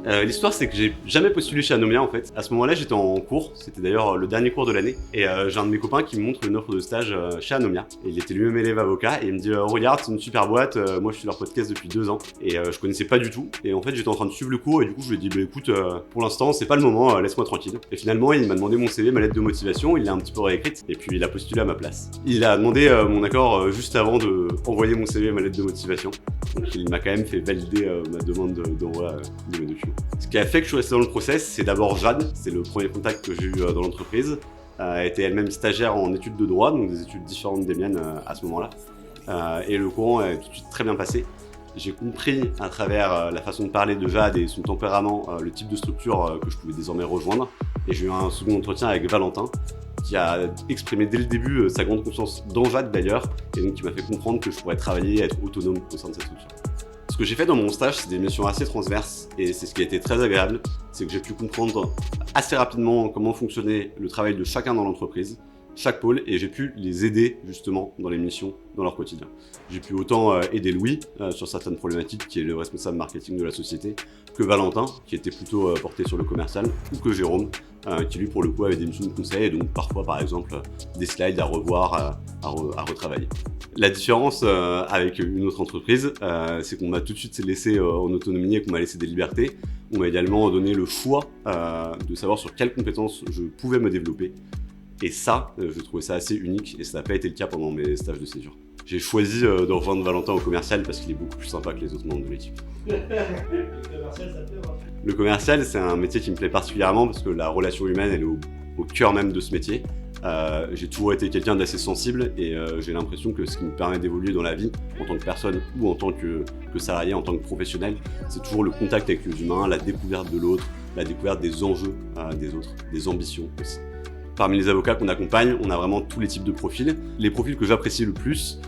L'histoire, c'est que j'ai jamais postulé chez Anomia en fait. À ce moment-là, j'étais en cours, c'était d'ailleurs le dernier cours de l'année, et j'ai un de mes copains qui me montre une offre de stage chez Anomia. Et il était lui-même élève avocat, et il me dit regarde, c'est une super boîte, moi je suis leur podcast depuis 2 ans, et je connaissais pas du tout. Et en fait, j'étais en train de suivre le cours, et du coup, je lui ai dit bah écoute, pour l'instant, c'est pas le moment, laisse-moi tranquille. Et finalement, il m'a demandé mon CV, ma lettre de motivation, il l'a un petit peu réécrite, et puis il a postulé à ma place. Il a demandé mon accord juste avant de envoyer mon CV et ma lettre de motivation. Donc il m'a quand même fait valider ma demande d'envoi de mes documents. Ce qui a fait que je suis resté dans le process, c'est d'abord Jade, c'est le premier contact que j'ai eu dans l'entreprise. Elle était elle-même stagiaire en études de droit, donc des études différentes des miennes à ce moment-là. Et le courant est tout de suite très bien passé. J'ai compris à travers la façon de parler de Jade et son tempérament le type de structure que je pouvais désormais rejoindre. Et j'ai eu un second entretien avec Valentin, qui a exprimé dès le début sa grande confiance dans Jade d'ailleurs, et donc qui m'a fait comprendre que je pourrais travailler et être autonome au sein de cette structure. Ce que j'ai fait dans mon stage, c'est des missions assez transverses, et c'est ce qui a été très agréable, c'est que j'ai pu comprendre assez rapidement comment fonctionnait le travail de chacun dans l'entreprise, chaque pôle, et j'ai pu les aider justement dans les missions, dans leur quotidien. J'ai pu autant aider Louis sur certaines problématiques, qui est le responsable marketing de la société, que Valentin, qui était plutôt porté sur le commercial, ou que Jérôme, qui lui pour le coup avait des missions de conseil, et donc parfois par exemple des slides à revoir, à retravailler. La différence avec une autre entreprise, c'est qu'on m'a tout de suite laissé en autonomie et qu'on m'a laissé des libertés. On m'a également donné le choix de savoir sur quelles compétences je pouvais me développer. Et ça, je trouvais ça assez unique, et ça n'a pas été le cas pendant mes stages de césure. J'ai choisi de rejoindre Valentin au commercial parce qu'il est beaucoup plus sympa que les autres membres de l'équipe. Le commercial, ça te plaît, hein? Le commercial, c'est un métier qui me plaît particulièrement parce que la relation humaine, elle est au cœur même de ce métier. J'ai toujours été quelqu'un d'assez sensible et j'ai l'impression que ce qui me permet d'évoluer dans la vie, en tant que personne ou en tant que salarié, en tant que professionnel, c'est toujours le contact avec les humains, la découverte de l'autre, la découverte des enjeux des autres, des ambitions aussi. Parmi les avocats qu'on accompagne, on a vraiment tous les types de profils. Les profils que j'apprécie le plus,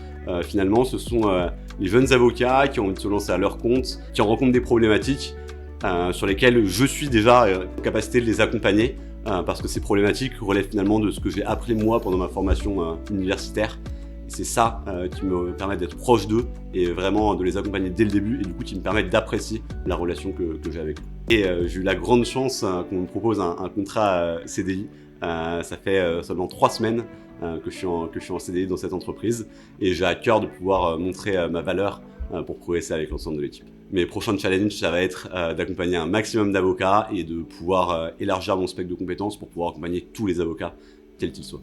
finalement, ce sont les jeunes avocats qui ont envie de se lancer à leur compte, qui rencontrent des problématiques sur lesquelles je suis déjà en capacité de les accompagner, parce que ces problématiques relèvent finalement de ce que j'ai appris moi pendant ma formation universitaire. Et c'est ça qui me permet d'être proche d'eux et vraiment de les accompagner dès le début, et du coup qui me permet d'apprécier la relation que j'ai avec eux. Et j'ai eu la grande chance qu'on me propose un contrat CDI. Ça fait seulement 3 semaines que je suis en CDI dans cette entreprise, et j'ai à cœur de pouvoir montrer ma valeur pour progresser avec l'ensemble de l'équipe. Mes prochains challenges, ça va être d'accompagner un maximum d'avocats et de pouvoir élargir mon spectre de compétences pour pouvoir accompagner tous les avocats, quels qu'ils soient.